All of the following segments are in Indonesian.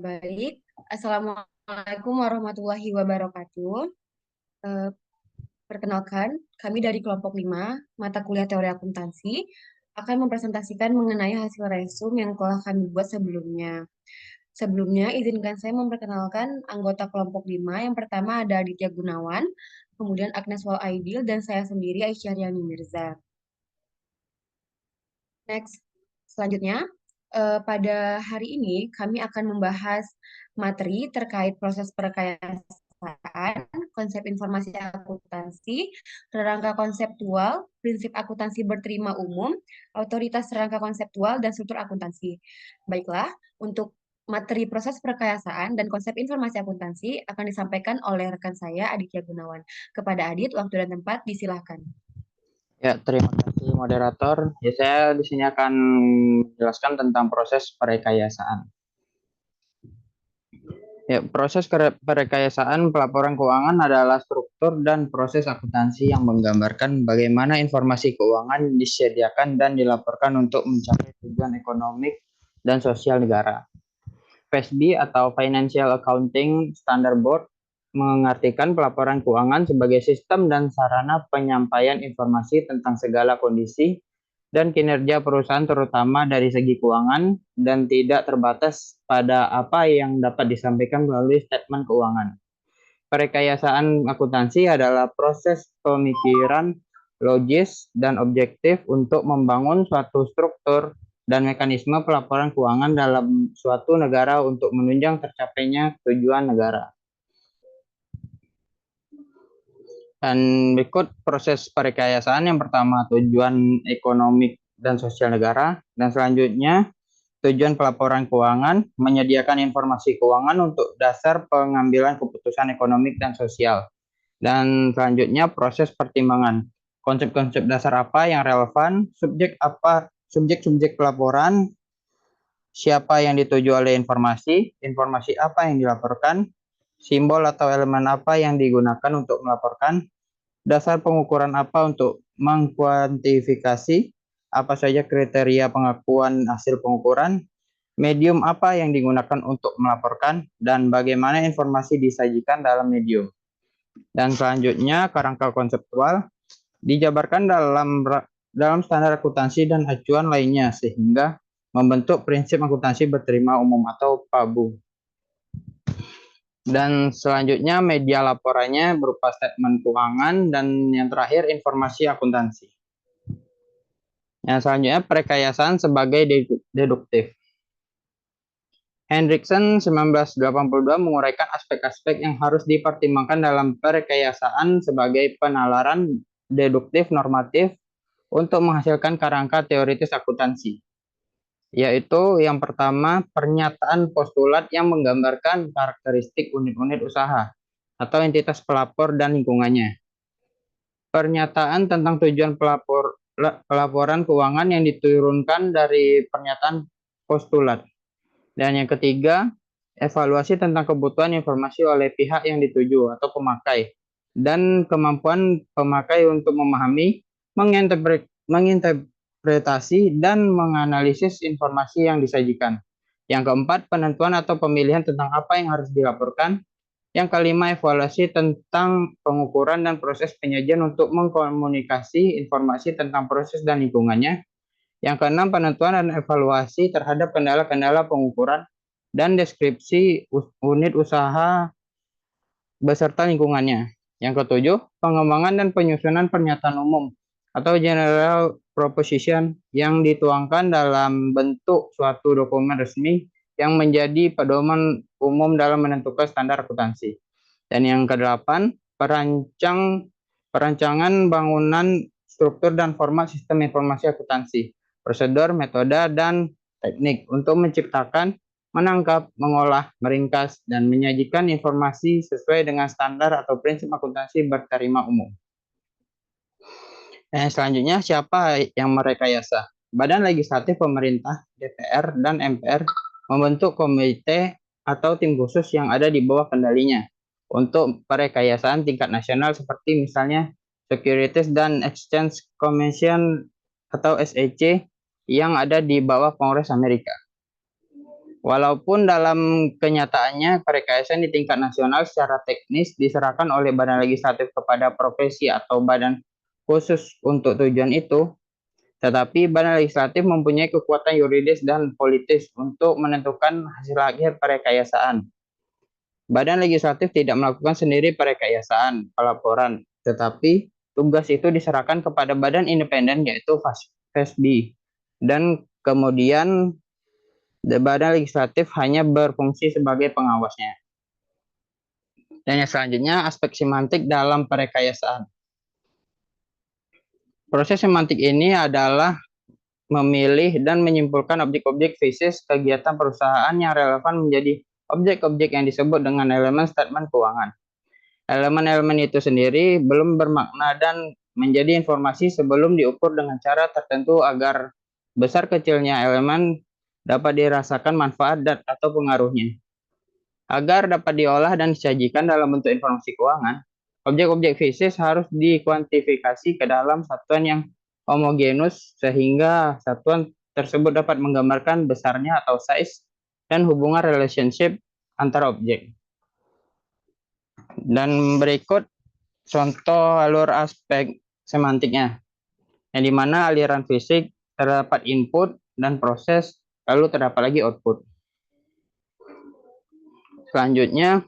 Baik, Assalamualaikum warahmatullahi wabarakatuh. Eh, Perkenalkan, kami dari kelompok 5 mata kuliah teori akuntansi, akan mempresentasikan mengenai hasil resum yang telah kami buat sebelumnya. Sebelumnya, izinkan saya memperkenalkan anggota kelompok 5. Yang pertama ada Aditya Gunawan, kemudian Agnes Walaidil, dan saya sendiri Aisyah Riani Mirza. Next, selanjutnya, pada hari ini kami akan membahas materi terkait proses perekayasaan, konsep informasi akuntansi, kerangka konseptual, prinsip akuntansi berterima umum, otoritas kerangka konseptual, dan struktur akuntansi. Baiklah, untuk materi proses perekayasaan dan konsep informasi akuntansi akan disampaikan oleh rekan saya Aditya Gunawan. Kepada Adit, waktu dan tempat disilahkan. Ya, terima kasih moderator. Ya, saya di sini akan menjelaskan tentang proses perekayasaan. Ya, proses perekayasaan pelaporan keuangan adalah struktur dan proses akuntansi yang menggambarkan bagaimana informasi keuangan disediakan dan dilaporkan untuk mencapai tujuan ekonomi dan sosial negara. FASB atau Financial Accounting Standard Board mengartikan pelaporan keuangan sebagai sistem dan sarana penyampaian informasi tentang segala kondisi dan kinerja perusahaan terutama dari segi keuangan dan tidak terbatas pada apa yang dapat disampaikan melalui statement keuangan. Perekayasaan akuntansi adalah proses pemikiran logis dan objektif untuk membangun suatu struktur dan mekanisme pelaporan keuangan dalam suatu negara untuk menunjang tercapainya tujuan negara. Dan berikut proses perekayasaan. Yang pertama, tujuan ekonomi dan sosial negara. Dan selanjutnya, tujuan pelaporan keuangan, menyediakan informasi keuangan untuk dasar pengambilan keputusan ekonomi dan sosial. Dan selanjutnya, proses pertimbangan. Konsep-konsep dasar apa yang relevan, subjek-subjek pelaporan, siapa yang dituju oleh informasi, informasi apa yang dilaporkan, simbol atau elemen apa yang digunakan untuk melaporkan, dasar pengukuran apa untuk mengkuantifikasi, apa saja kriteria pengakuan hasil pengukuran, medium apa yang digunakan untuk melaporkan, dan bagaimana informasi disajikan dalam medium. Dan selanjutnya, kerangka konseptual dijabarkan dalam standar akuntansi dan acuan lainnya sehingga membentuk prinsip akuntansi berterima umum atau PABU. Dan selanjutnya media laporannya berupa statement keuangan dan yang terakhir informasi akuntansi. Yang selanjutnya perekayasaan sebagai deduktif. Hendrickson 1982 menguraikan aspek-aspek yang harus dipertimbangkan dalam perekayasaan sebagai penalaran deduktif normatif untuk menghasilkan kerangka teoritis akuntansi. Yaitu yang pertama, pernyataan postulat yang menggambarkan karakteristik unit-unit usaha atau entitas pelapor dan lingkungannya. Pernyataan tentang tujuan pelaporan keuangan yang diturunkan dari pernyataan postulat. Dan yang ketiga, evaluasi tentang kebutuhan informasi oleh pihak yang dituju atau pemakai dan kemampuan pemakai untuk memahami, menginterpretasi, dan menganalisis informasi yang disajikan. Yang keempat, penentuan atau pemilihan tentang apa yang harus dilaporkan. Yang kelima, evaluasi tentang pengukuran dan proses penyajian untuk mengkomunikasi informasi tentang proses dan lingkungannya. Yang keenam, penentuan dan evaluasi terhadap kendala-kendala pengukuran dan deskripsi unit usaha beserta lingkungannya. Yang ketujuh, pengembangan dan penyusunan pernyataan umum atau general proposition yang dituangkan dalam bentuk suatu dokumen resmi yang menjadi pedoman umum dalam menentukan standar akuntansi. Dan yang kedelapan, perancangan bangunan struktur dan format sistem informasi akuntansi, prosedur, metode, dan teknik untuk menciptakan, menangkap, mengolah, meringkas, dan menyajikan informasi sesuai dengan standar atau prinsip akuntansi berterima umum. Selanjutnya, siapa yang merekayasa? Badan Legislatif Pemerintah, DPR, dan MPR membentuk komite atau tim khusus yang ada di bawah kendalinya untuk perekayasaan tingkat nasional seperti misalnya Securities dan Exchange Commission atau SEC yang ada di bawah Kongres Amerika. Walaupun dalam kenyataannya perkayasaan di tingkat nasional secara teknis diserahkan oleh badan legislatif kepada profesi atau badan khusus untuk tujuan itu, tetapi badan legislatif mempunyai kekuatan yuridis dan politis untuk menentukan hasil akhir perkayasaan. Badan legislatif tidak melakukan sendiri perkayasaan pelaporan, tetapi tugas itu diserahkan kepada badan independen yaitu FASB. Dan kemudian badan legislatif hanya berfungsi sebagai pengawasnya. Dan yang selanjutnya aspek semantik dalam perkayasaan. Proses semantik ini adalah memilih dan menyimpulkan objek-objek fisik kegiatan perusahaan yang relevan menjadi objek-objek yang disebut dengan elemen statement keuangan. Elemen-elemen itu sendiri belum bermakna dan menjadi informasi sebelum diukur dengan cara tertentu agar besar kecilnya elemen dapat dirasakan manfaat dan atau pengaruhnya. Agar dapat diolah dan disajikan dalam bentuk informasi keuangan, objek-objek fisik harus dikuantifikasi ke dalam satuan yang homogenus sehingga satuan tersebut dapat menggambarkan besarnya atau size dan hubungan relationship antara objek. Dan berikut contoh alur aspek semantiknya, yang dimana aliran fisik terdapat input dan proses, lalu terdapat lagi output. Selanjutnya,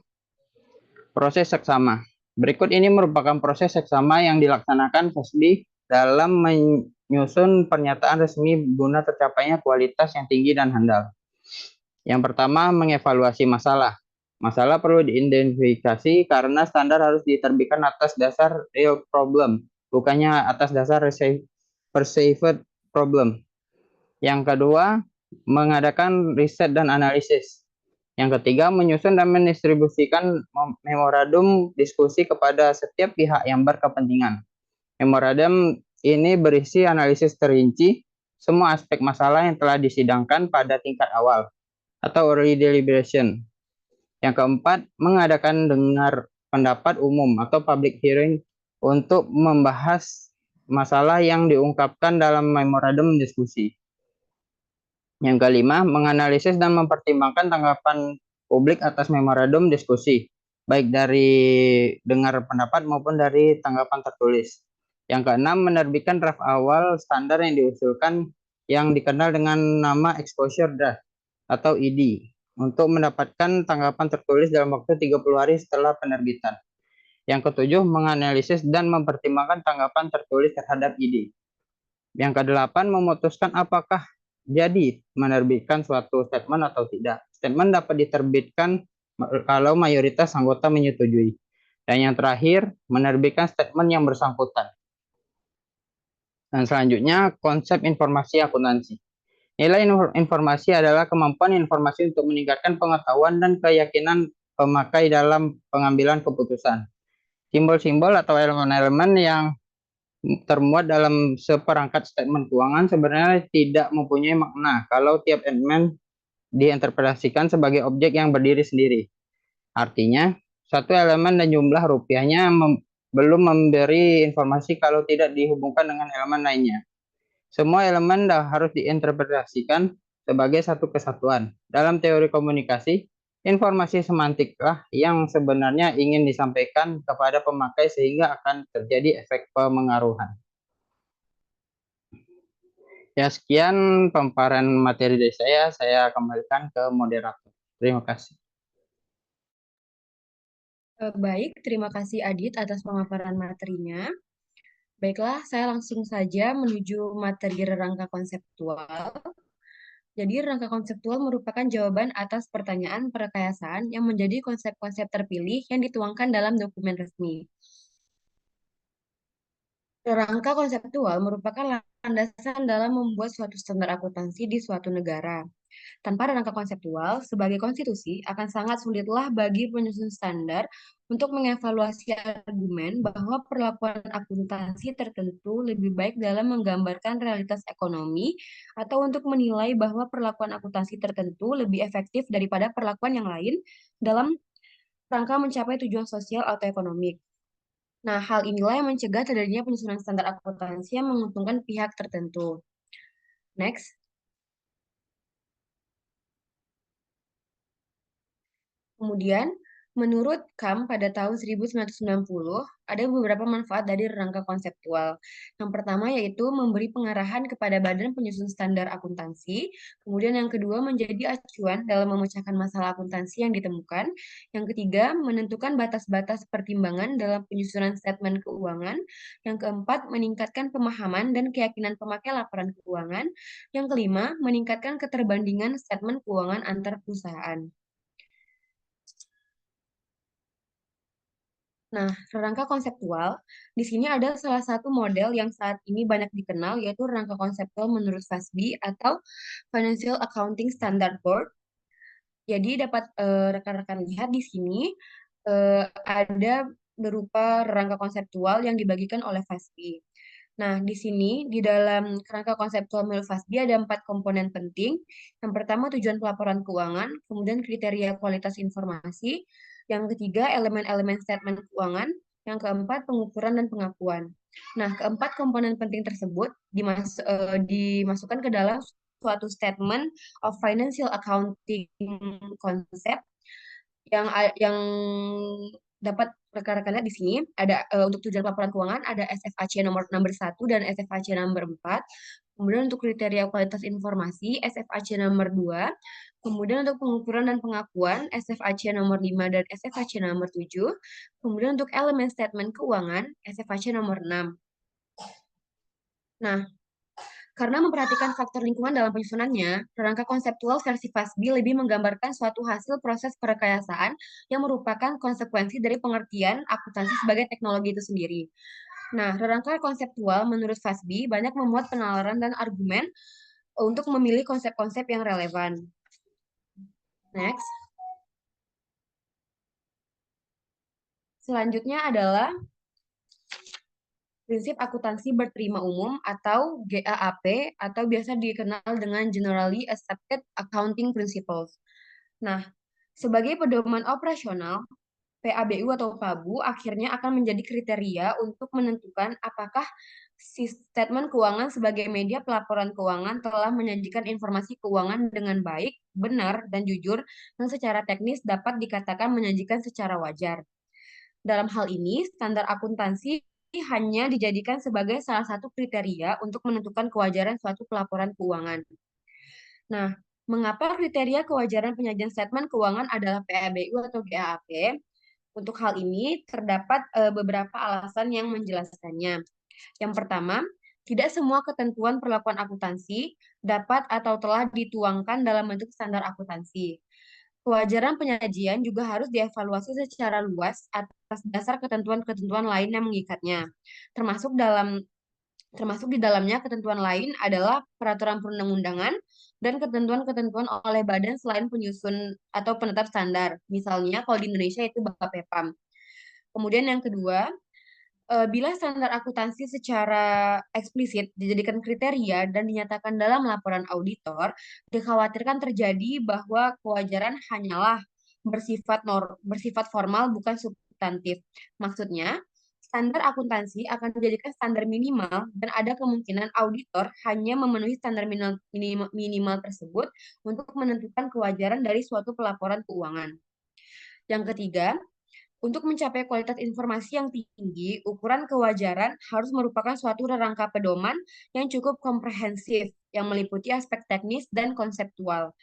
proses seksama. Berikut ini merupakan proses seksama yang dilaksanakan FASB dalam menyusun pernyataan resmi guna tercapainya kualitas yang tinggi dan handal. Yang pertama, mengevaluasi masalah. Masalah perlu diidentifikasi karena standar harus diterbitkan atas dasar real problem, bukannya atas dasar perceived problem. Yang kedua, mengadakan riset dan analisis. Yang ketiga, menyusun dan mendistribusikan memorandum diskusi kepada setiap pihak yang berkepentingan. Memorandum ini berisi analisis terinci semua aspek masalah yang telah disidangkan pada tingkat awal atau early deliberation. Yang keempat, mengadakan dengar pendapat umum atau public hearing untuk membahas masalah yang diungkapkan dalam memorandum diskusi. Yang kelima, menganalisis dan mempertimbangkan tanggapan publik atas memorandum diskusi, baik dari dengar pendapat maupun dari tanggapan tertulis. Yang keenam, menerbitkan draft awal standar yang diusulkan yang dikenal dengan nama exposure draft atau ED untuk mendapatkan tanggapan tertulis dalam waktu 30 hari setelah penerbitan. Yang ketujuh, menganalisis dan mempertimbangkan tanggapan tertulis terhadap ED. Yang kedelapan, memutuskan apakah jadi menerbitkan suatu statement atau tidak. Statement dapat diterbitkan kalau mayoritas anggota menyetujui. Dan yang terakhir, menerbitkan statement yang bersangkutan. Dan selanjutnya, konsep informasi akuntansi. Nilai informasi adalah kemampuan informasi untuk meningkatkan pengetahuan dan keyakinan pemakai dalam pengambilan keputusan. Simbol-simbol atau elemen-elemen yang termuat dalam seperangkat statement keuangan sebenarnya tidak mempunyai makna kalau tiap elemen diinterpretasikan sebagai objek yang berdiri sendiri. Artinya, satu elemen dan jumlah rupiahnya belum memberi informasi kalau tidak dihubungkan dengan elemen lainnya. Semua elemen harus diinterpretasikan sebagai satu kesatuan. Dalam teori komunikasi, informasi semantiklah yang sebenarnya ingin disampaikan kepada pemakai sehingga akan terjadi efek pemengaruhan. Ya, sekian pemaparan materi dari saya kembalikan ke moderator. Terima kasih. Baik, terima kasih Adit atas pemaparan materinya. Baiklah, saya langsung saja menuju materi rangka konseptual. Jadi, rangka konseptual merupakan jawaban atas pertanyaan perkayasaan yang menjadi konsep-konsep terpilih yang dituangkan dalam dokumen resmi. Rangka konseptual merupakan landasan dalam membuat suatu standar akuntansi di suatu negara. Tanpa rangka konseptual, sebagai konstitusi, akan sangat sulitlah bagi penyusun standar untuk mengevaluasi argumen bahwa perlakuan akuntansi tertentu lebih baik dalam menggambarkan realitas ekonomi atau untuk menilai bahwa perlakuan akuntansi tertentu lebih efektif daripada perlakuan yang lain dalam rangka mencapai tujuan sosial atau ekonomi. Nah, hal inilah yang mencegah terjadinya penyusunan standar akuntansi yang menguntungkan pihak tertentu. Next. Kemudian, menurut Kam pada tahun 1990, ada beberapa manfaat dari rangka konseptual. Yang pertama yaitu memberi pengarahan kepada Badan Penyusun Standar Akuntansi. Kemudian yang kedua menjadi acuan dalam memecahkan masalah akuntansi yang ditemukan. Yang ketiga, menentukan batas-batas pertimbangan dalam penyusunan statement keuangan. Yang keempat, meningkatkan pemahaman dan keyakinan pemakai laporan keuangan. Yang kelima, meningkatkan keterbandingan statement keuangan antar perusahaan. Nah, rangka konseptual, di sini ada salah satu model yang saat ini banyak dikenal, yaitu rangka konseptual menurut FASB atau Financial Accounting Standard Board. Jadi dapat rekan-rekan lihat di sini ada berupa rangka konseptual yang dibagikan oleh FASB. Nah, di sini di dalam kerangka konseptual menurut FASB ada 4 komponen penting. Yang pertama tujuan pelaporan keuangan, kemudian kriteria kualitas informasi, yang ketiga elemen-elemen statement keuangan, yang keempat pengukuran dan pengakuan. Nah, keempat komponen penting tersebut dimasukkan ke dalam suatu statement of financial accounting concept yang dapat rekan-rekan lihat di sini ada untuk tujuan laporan keuangan ada SFAC nomor 1 dan SFAC nomor 4. Kemudian untuk kriteria kualitas informasi SFAC nomor 2. Kemudian untuk pengukuran dan pengakuan SFAC nomor 5 dan SFAC nomor 7. Kemudian untuk elemen statement keuangan SFAC nomor 6. Nah, karena memperhatikan faktor lingkungan dalam penyusunannya, kerangka konseptual versi FASB lebih menggambarkan suatu hasil proses perekayasaan yang merupakan konsekuensi dari pengertian akuntansi sebagai teknologi itu sendiri. Nah, rangka konseptual menurut FASB banyak memuat penalaran dan argumen untuk memilih konsep-konsep yang relevan. Next. Selanjutnya adalah prinsip akuntansi berterima umum atau GAAP atau biasa dikenal dengan Generally Accepted Accounting Principles. Nah, sebagai pedoman operasional, PABU atau PABU akhirnya akan menjadi kriteria untuk menentukan apakah si statement keuangan sebagai media pelaporan keuangan telah menyajikan informasi keuangan dengan baik, benar, dan jujur, dan secara teknis dapat dikatakan menyajikan secara wajar. Dalam hal ini, standar akuntansi hanya dijadikan sebagai salah satu kriteria untuk menentukan kewajaran suatu pelaporan keuangan. Nah, mengapa kriteria kewajaran penyajian statement keuangan adalah PABU atau GAAP? Untuk hal ini terdapat beberapa alasan yang menjelaskannya. Yang pertama, tidak semua ketentuan perlakuan akuntansi dapat atau telah dituangkan dalam bentuk standar akuntansi. Kewajaran penyajian juga harus dievaluasi secara luas atas dasar ketentuan-ketentuan lain yang mengikatnya. Termasuk di dalamnya ketentuan lain adalah peraturan perundang-undangan dan ketentuan-ketentuan oleh badan selain penyusun atau penetap standar. Misalnya kalau di Indonesia itu BAPEPAM. Kemudian yang kedua, bila standar akuntansi secara eksplisit dijadikan kriteria dan dinyatakan dalam laporan auditor, dikhawatirkan terjadi bahwa kewajaran hanyalah bersifat formal bukan substantif. Maksudnya, standar akuntansi akan dijadikan standar minimal dan ada kemungkinan auditor hanya memenuhi standar minimal tersebut untuk menentukan kewajaran dari suatu pelaporan keuangan. Yang ketiga, untuk mencapai kualitas informasi yang tinggi, ukuran kewajaran harus merupakan suatu rangka pedoman yang cukup komprehensif, yang meliputi aspek teknis dan konseptual.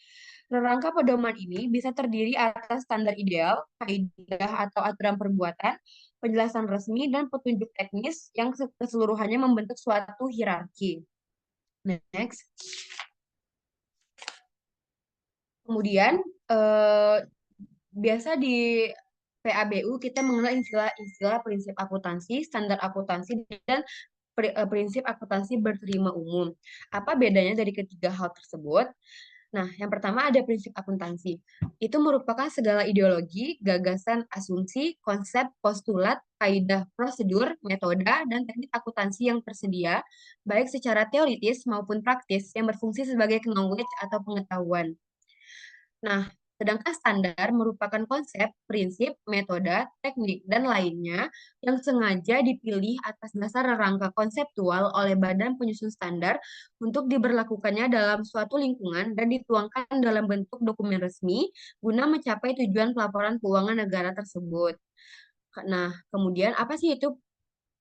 Rangka pedoman ini bisa terdiri atas standar ideal, kaidah atau aturan perbuatan, penjelasan resmi, dan petunjuk teknis yang keseluruhannya membentuk suatu hierarki. Next. Kemudian, biasa di PABU kita mengenal istilah prinsip akuntansi, standar akuntansi, dan prinsip akuntansi berterima umum. Apa bedanya dari ketiga hal tersebut? Nah, yang pertama ada prinsip akuntansi. Itu merupakan segala ideologi, gagasan, asumsi, konsep, postulat, kaidah, prosedur, metode, dan teknik akuntansi yang tersedia, baik secara teoritis maupun praktis, yang berfungsi sebagai knowledge atau pengetahuan. Nah, Sedangkan standar merupakan konsep, prinsip, metode, teknik, dan lainnya yang sengaja dipilih atas dasar rangka konseptual oleh badan penyusun standar untuk diberlakukannya dalam suatu lingkungan dan dituangkan dalam bentuk dokumen resmi guna mencapai tujuan pelaporan keuangan negara tersebut. Nah, kemudian apa sih itu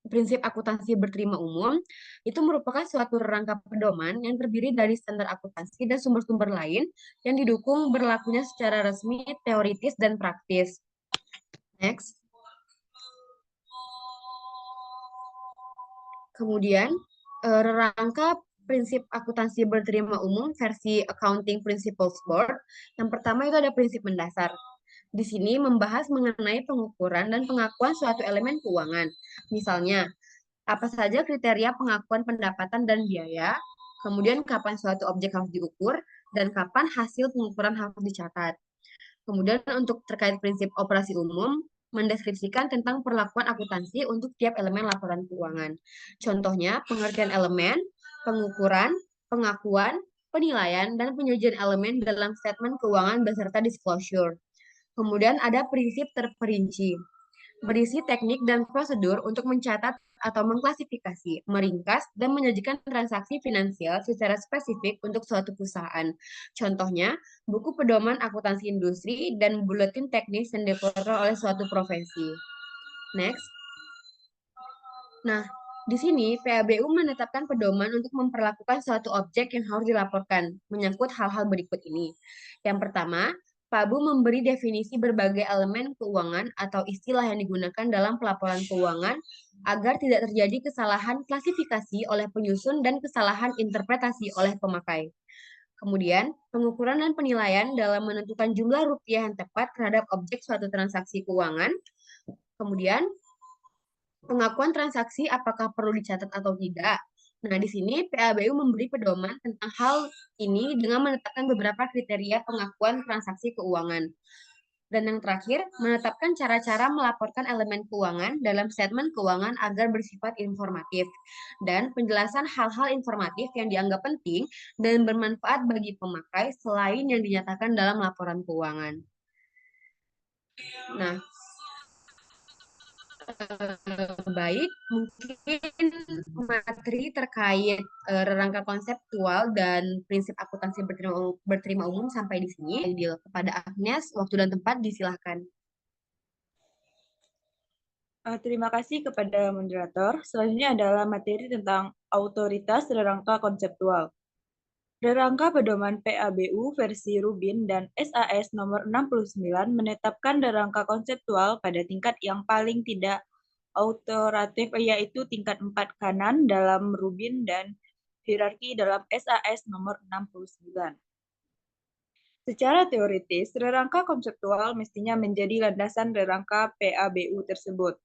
prinsip akuntansi berterima umum? Itu merupakan suatu rangka pedoman yang terdiri dari standar akuntansi dan sumber-sumber lain yang didukung berlakunya secara resmi, teoritis, dan praktis. Next. Kemudian, rangka prinsip akuntansi berterima umum versi Accounting Principles Board. Yang pertama itu ada prinsip mendasar. Di sini membahas mengenai pengukuran dan pengakuan suatu elemen keuangan. Misalnya, apa saja kriteria pengakuan pendapatan dan biaya, kemudian kapan suatu objek harus diukur, dan kapan hasil pengukuran harus dicatat. Kemudian untuk terkait prinsip operasi umum, mendeskripsikan tentang perlakuan akuntansi untuk tiap elemen laporan keuangan. Contohnya, pengertian elemen, pengukuran, pengakuan, penilaian, dan penyajian elemen dalam statement keuangan beserta disclosure. Kemudian ada prinsip terperinci, berisi teknik dan prosedur untuk mencatat atau mengklasifikasi, meringkas, dan menyajikan transaksi finansial secara spesifik untuk suatu perusahaan. Contohnya, buku pedoman akuntansi industri dan buletin teknis yang dikeluarkan oleh suatu profesi. Next. Nah, di sini PABU menetapkan pedoman untuk memperlakukan suatu objek yang harus dilaporkan, menyangkut hal-hal berikut ini. Yang pertama, PABU memberi definisi berbagai elemen keuangan atau istilah yang digunakan dalam pelaporan keuangan agar tidak terjadi kesalahan klasifikasi oleh penyusun dan kesalahan interpretasi oleh pemakai. Kemudian, pengukuran dan penilaian dalam menentukan jumlah rupiah yang tepat terhadap objek suatu transaksi keuangan. Kemudian, pengakuan transaksi apakah perlu dicatat atau tidak. Nah, di sini PABU memberi pedoman tentang hal ini dengan menetapkan beberapa kriteria pengakuan transaksi keuangan. Dan yang terakhir, menetapkan cara-cara melaporkan elemen keuangan dalam statement keuangan agar bersifat informatif. Dan penjelasan hal-hal informatif yang dianggap penting dan bermanfaat bagi pemakai selain yang dinyatakan dalam laporan keuangan. Nah, baik, mungkin materi terkait rangka konseptual dan prinsip akuntansi berterima umum sampai di sini. Kepada Agnes, waktu dan tempat disilahkan. Terima kasih kepada moderator. Selanjutnya adalah materi tentang otoritas rangka konseptual. Rangka pedoman PABU versi Rubin dan SAS nomor 69 menetapkan rangka konseptual pada tingkat yang paling tidak autoritatif, yaitu tingkat 4 kanan dalam Rubin dan hierarki dalam SAS nomor 69. Secara teoritis, rangka konseptual mestinya menjadi landasan rangka PABU tersebut.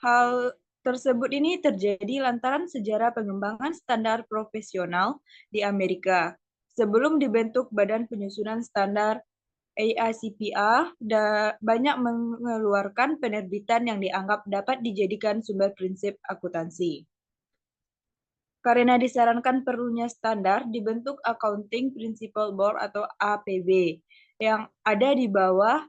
Hal tersebut ini terjadi lantaran sejarah pengembangan standar profesional di Amerika. Sebelum dibentuk Badan Penyusunan Standar AICPA, banyak mengeluarkan penerbitan yang dianggap dapat dijadikan sumber prinsip akuntansi. Karena disarankan perlunya standar, dibentuk Accounting Principle Board atau APB yang ada di bawah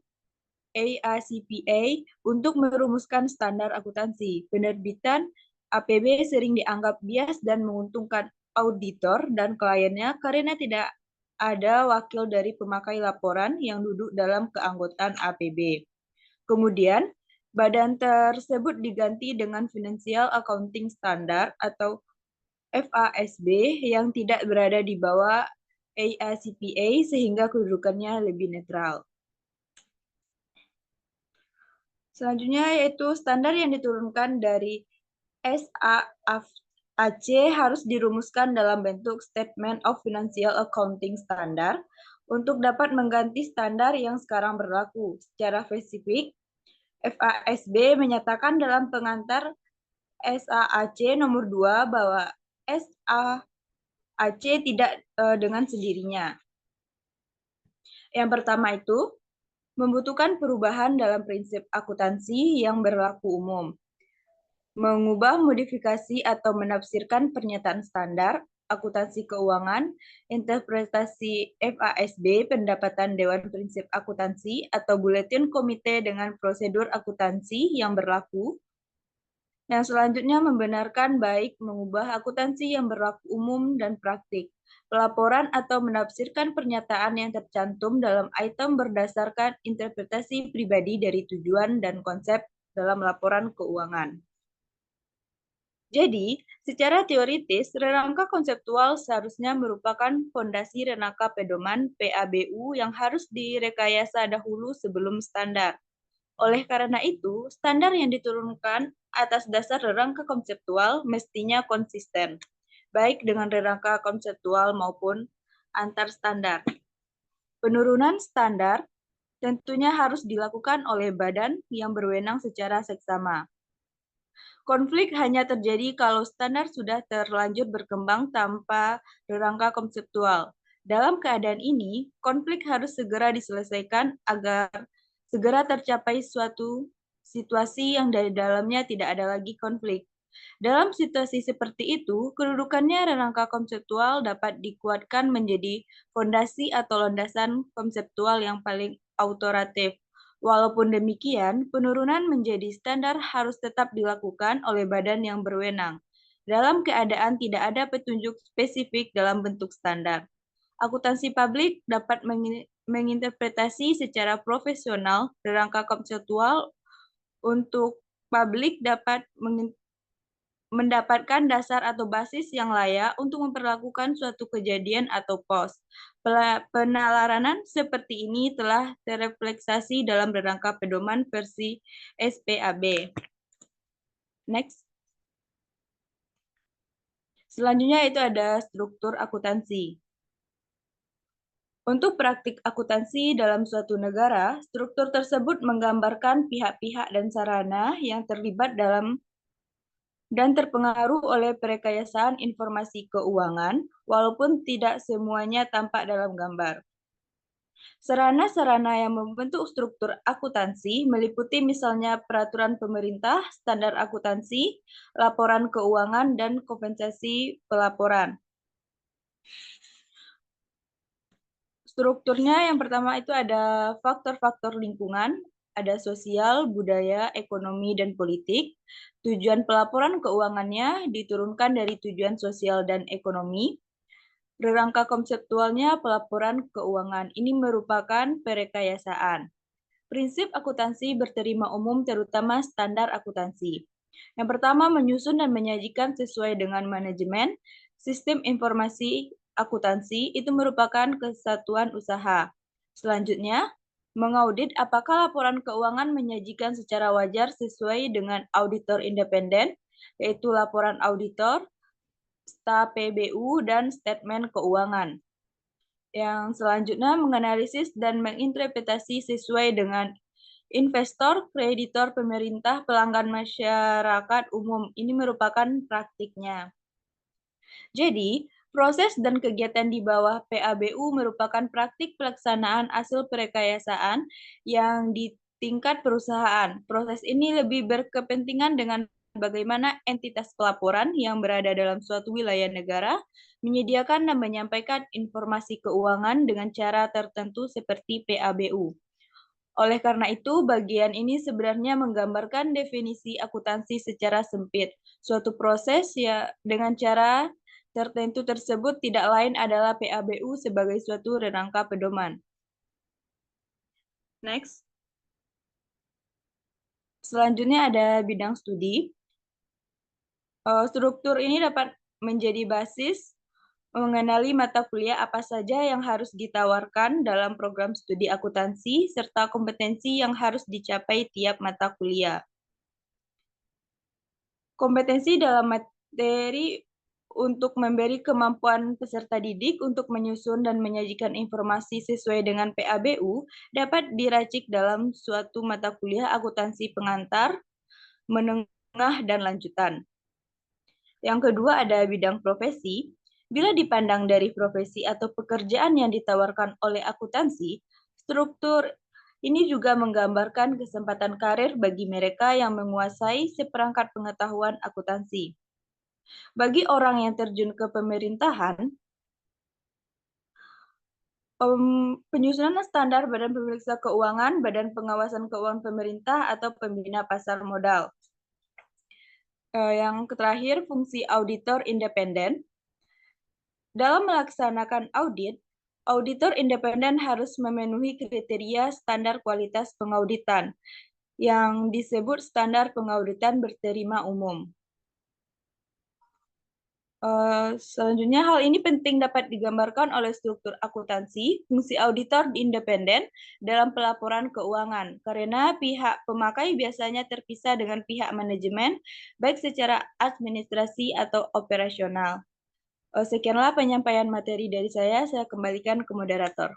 AICPA untuk merumuskan standar akuntansi. Penerbitan APB sering dianggap bias dan menguntungkan auditor dan kliennya karena tidak ada wakil dari pemakai laporan yang duduk dalam keanggotaan APB. Kemudian, badan tersebut diganti dengan Financial Accounting Standard atau FASB yang tidak berada di bawah AICPA sehingga kedudukannya lebih netral. Selanjutnya yaitu standar yang diturunkan dari SAAC harus dirumuskan dalam bentuk Statement of Financial Accounting Standard untuk dapat mengganti standar yang sekarang berlaku. Secara spesifik, FASB menyatakan dalam pengantar SAAC nomor 2 bahwa SAAC tidak dengan sendirinya. Yang pertama itu, membutuhkan perubahan dalam prinsip akuntansi yang berlaku umum, mengubah, modifikasi, atau menafsirkan pernyataan standar, Akuntansi Keuangan, Interpretasi FASB, Pendapatan Dewan Prinsip Akuntansi, atau Buletin Komite dengan Prosedur Akuntansi yang berlaku. Yang selanjutnya membenarkan baik mengubah akuntansi yang berlaku umum dan praktik, pelaporan atau menafsirkan pernyataan yang tercantum dalam item berdasarkan interpretasi pribadi dari tujuan dan konsep dalam laporan keuangan. Jadi, secara teoritis, rangka konseptual seharusnya merupakan fondasi rangka pedoman PABU yang harus direkayasa dahulu sebelum standar. Oleh karena itu, standar yang diturunkan atas dasar rangka konseptual mestinya konsisten, baik dengan rangka konseptual maupun antar standar. Penurunan standar tentunya harus dilakukan oleh badan yang berwenang secara seksama. Konflik hanya terjadi kalau standar sudah terlanjur berkembang tanpa rangka konseptual. Dalam keadaan ini, konflik harus segera diselesaikan agar segera tercapai suatu situasi yang dari dalamnya tidak ada lagi konflik. Dalam situasi seperti itu, kedudukannya rangka konseptual dapat dikuatkan menjadi fondasi atau landasan konseptual yang paling autoritatif. Walaupun demikian, penurunan menjadi standar harus tetap dilakukan oleh badan yang berwenang. Dalam keadaan tidak ada petunjuk spesifik dalam bentuk standar, akuntansi publik dapat menginterpretasi secara profesional rangka konseptual untuk publik dapat mendapatkan dasar atau basis yang layak untuk memperlakukan suatu kejadian atau pos. Penelaranan seperti ini telah terefleksasi dalam rangka pedoman versi SPAB. Next. Selanjutnya itu ada struktur akuntansi. Untuk praktik akuntansi dalam suatu negara, struktur tersebut menggambarkan pihak-pihak dan sarana yang terlibat dalam dan terpengaruh oleh perekayasaan informasi keuangan, walaupun tidak semuanya tampak dalam gambar. Sarana-sarana yang membentuk struktur akuntansi meliputi misalnya peraturan pemerintah, standar akuntansi, laporan keuangan, dan kompensasi pelaporan. Strukturnya yang pertama itu ada faktor-faktor lingkungan, ada sosial, budaya, ekonomi, dan politik. Tujuan pelaporan keuangannya diturunkan dari tujuan sosial dan ekonomi. Rangka konseptualnya pelaporan keuangan ini merupakan perekayasaan. Prinsip akuntansi berterima umum terutama standar akuntansi. Yang pertama, menyusun dan menyajikan sesuai dengan manajemen. Sistem informasi akuntansi itu merupakan kesatuan usaha. Selanjutnya, mengaudit apakah laporan keuangan menyajikan secara wajar sesuai dengan auditor independen, yaitu laporan auditor, STA-PBU, dan statement keuangan. Yang selanjutnya, menganalisis dan menginterpretasi sesuai dengan investor, kreditor, pemerintah, pelanggan masyarakat umum. Ini merupakan praktiknya. Jadi, proses dan kegiatan di bawah PABU merupakan praktik pelaksanaan hasil perekayasaan yang di tingkat perusahaan. Proses ini lebih berkepentingan dengan bagaimana entitas pelaporan yang berada dalam suatu wilayah negara menyediakan dan menyampaikan informasi keuangan dengan cara tertentu seperti PABU. Oleh karena itu, bagian ini sebenarnya menggambarkan definisi akuntansi secara sempit. Suatu proses ya dengan cara tertentu tersebut tidak lain adalah PABU sebagai suatu rangka pedoman. Next. Selanjutnya ada bidang studi. Struktur ini dapat menjadi basis mengenali mata kuliah apa saja yang harus ditawarkan dalam program studi akuntansi, serta kompetensi yang harus dicapai tiap mata kuliah. Kompetensi dalam materi untuk memberi kemampuan peserta didik untuk menyusun dan menyajikan informasi sesuai dengan PABU dapat diracik dalam suatu mata kuliah akuntansi pengantar, menengah, dan lanjutan. Yang kedua ada bidang profesi. Bila dipandang dari profesi atau pekerjaan yang ditawarkan oleh akuntansi, struktur ini juga menggambarkan kesempatan karir bagi mereka yang menguasai seperangkat pengetahuan akuntansi. Bagi orang yang terjun ke pemerintahan, penyusunan standar Badan Pemeriksa Keuangan, Badan Pengawasan Keuangan Pemerintah, atau Pembina Pasar Modal. Yang terakhir, fungsi auditor independen. Dalam melaksanakan audit, auditor independen harus memenuhi kriteria standar kualitas pengauditan yang disebut standar pengauditan berterima umum. Selanjutnya, hal ini penting dapat digambarkan oleh struktur akuntansi, fungsi auditor independen dalam pelaporan keuangan, karena pihak pemakai biasanya terpisah dengan pihak manajemen, baik secara administrasi atau operasional. Sekianlah penyampaian materi dari saya kembalikan ke moderator.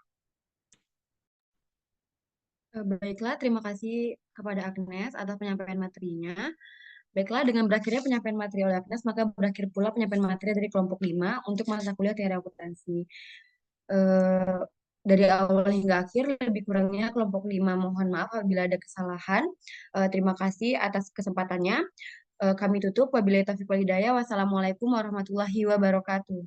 Baiklah, terima kasih kepada Agnes atas penyampaian materinya. Baiklah, dengan berakhirnya penyampaian materi oleh Agnes, maka berakhir pula penyampaian materi dari kelompok 5 untuk mata kuliah teori akuntansi. Dari awal hingga akhir, lebih kurangnya kelompok 5 mohon maaf apabila ada kesalahan. Terima kasih atas kesempatannya. Kami tutup. Wabillahi taufiq wal hidayah. Wassalamualaikum warahmatullahi wabarakatuh.